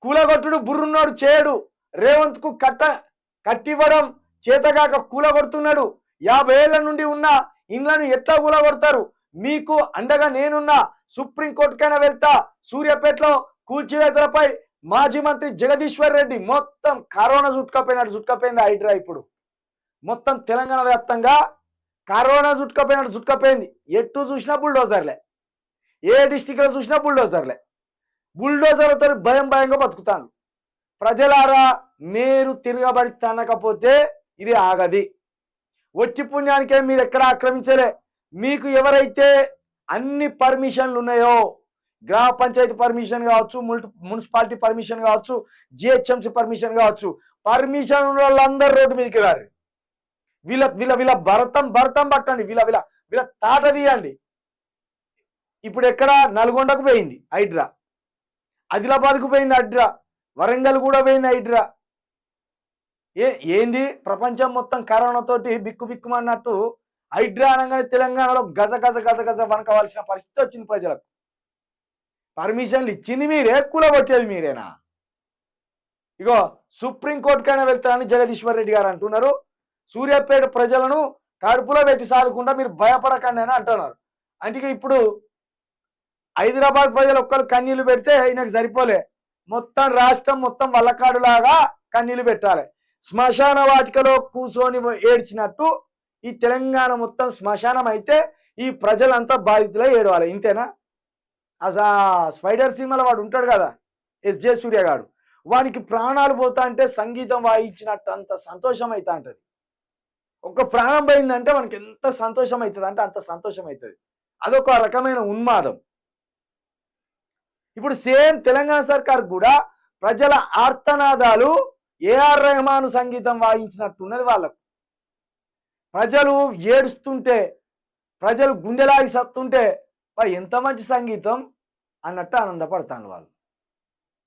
కూలగొట్టుడు బుర్రున్నాడు చేయడు. రేవంత్కు కట్టివ్వడం చేతగాక కూలగొడుతున్నాడు. 50 ఏళ్ల నుండి ఉన్న ఇండ్లను ఎట్లా కూలగొడతారు? మీకు అండగా నేనున్నా, సుప్రీంకోర్టుకైనా వెళ్తా. సూర్యాపేటలో కూల్చివేతలపై మాజీ మంత్రి జగదీశ్వర్ రెడ్డి మొత్తం కరోనా చుట్టుకపోయింది హైడ్రా. ఇప్పుడు మొత్తం తెలంగాణ వ్యాప్తంగా కరోనా చుట్టుకపోయింది. ఎటు చూసినా బుల్డోజర్లే, ఏ డిస్టిక్లో చూసినా బుల్డోజర్లే. బుల్డోజర్లతో భయంగా బతుకుతాను. ప్రజలారా, మీరు తిరగబడి తనకపోతే ఇది ఆగది. వచ్చి పుణ్యానికే మీరు ఎక్కడ ఆక్రమించలే. మీకు ఎవరైతే అన్ని పర్మిషన్లు ఉన్నాయో, గ్రామ పంచాయతీ పర్మిషన్ కావచ్చు, మున్సిపాలిటీ పర్మిషన్ కావచ్చు, జిహెచ్ఎంసీ పర్మిషన్ కావచ్చు, పర్మిషన్ ఉన్న వాళ్ళందరూ రోడ్డు మీదకి రారు. వీళ్ళ భరతం పట్టండి, వీళ్ళ తాట తీయండి. ఇప్పుడు ఎక్కడ నల్గొండకు పోయింది హైడ్రా, ఆదిలాబాద్కు పోయింది హైడ్రా, వరంగల్ కూడా పోయింది హైడ్రా. ఏంది ప్రపంచం మొత్తం కరోనాతోటి బిక్కుమన్నట్టు హైడ్రా అనగానే తెలంగాణలో గజ వనకవలసిన పరిస్థితి వచ్చింది. ప్రజలకు పర్మిషన్లు ఇచ్చింది మీరే, కూలగొట్టేది మీరేనా? ఇగో సుప్రీంకోర్టుకైనా వెళ్తారని జగదీశ్వర్ రెడ్డి గారు అంటున్నారు. సూర్యాపేట ప్రజలను కడుపులో పెట్టి సాధకుండా మీరు భయపడకండి అని అంటున్నారు. అంటే ఇప్పుడు హైదరాబాద్ ప్రజలు ఒక్కరు కన్నీళ్లు పెడితే ఈయనకు సరిపోలే, మొత్తం రాష్ట్రం మొత్తం వల్లకాడులాగా కన్నీళ్లు పెట్టాలి. శ్మశాన వాటికలో కూర్చొని ఏడ్చినట్టు ఈ తెలంగాణ మొత్తం శ్మశానం అయితే ఈ ప్రజలంతా బాధితులై ఏడవాలి. ఇంతేనా? అసలు స్పైడర్ సినిమాలో వాడు ఉంటాడు కదా, ఎస్జే సూర్య గారు, వానికి ప్రాణాలు పోతా అంటే సంగీతం వాయించినట్టు అంత సంతోషం అవుతా ఉంటుంది. ఒక ప్రాణం పోయిందంటే మనకి ఎంత సంతోషం అవుతుంది అంటే అంత సంతోషం అవుతుంది. అదొక రకమైన ఉన్మాదం. ఇప్పుడు సేమ్ తెలంగాణ సర్కార్ కూడా ప్రజల ఆర్తనాదాలు ఏఆర్ రెహమాన్ సంగీతం వాయించినట్టున్నది. వాళ్ళకు ప్రజలు ఏడుస్తుంటే, ప్రజలు గుండెలాగి సత్తుంటే ఎంత మంచి సంగీతం అన్నట్టు ఆనందపడతాను వాళ్ళు.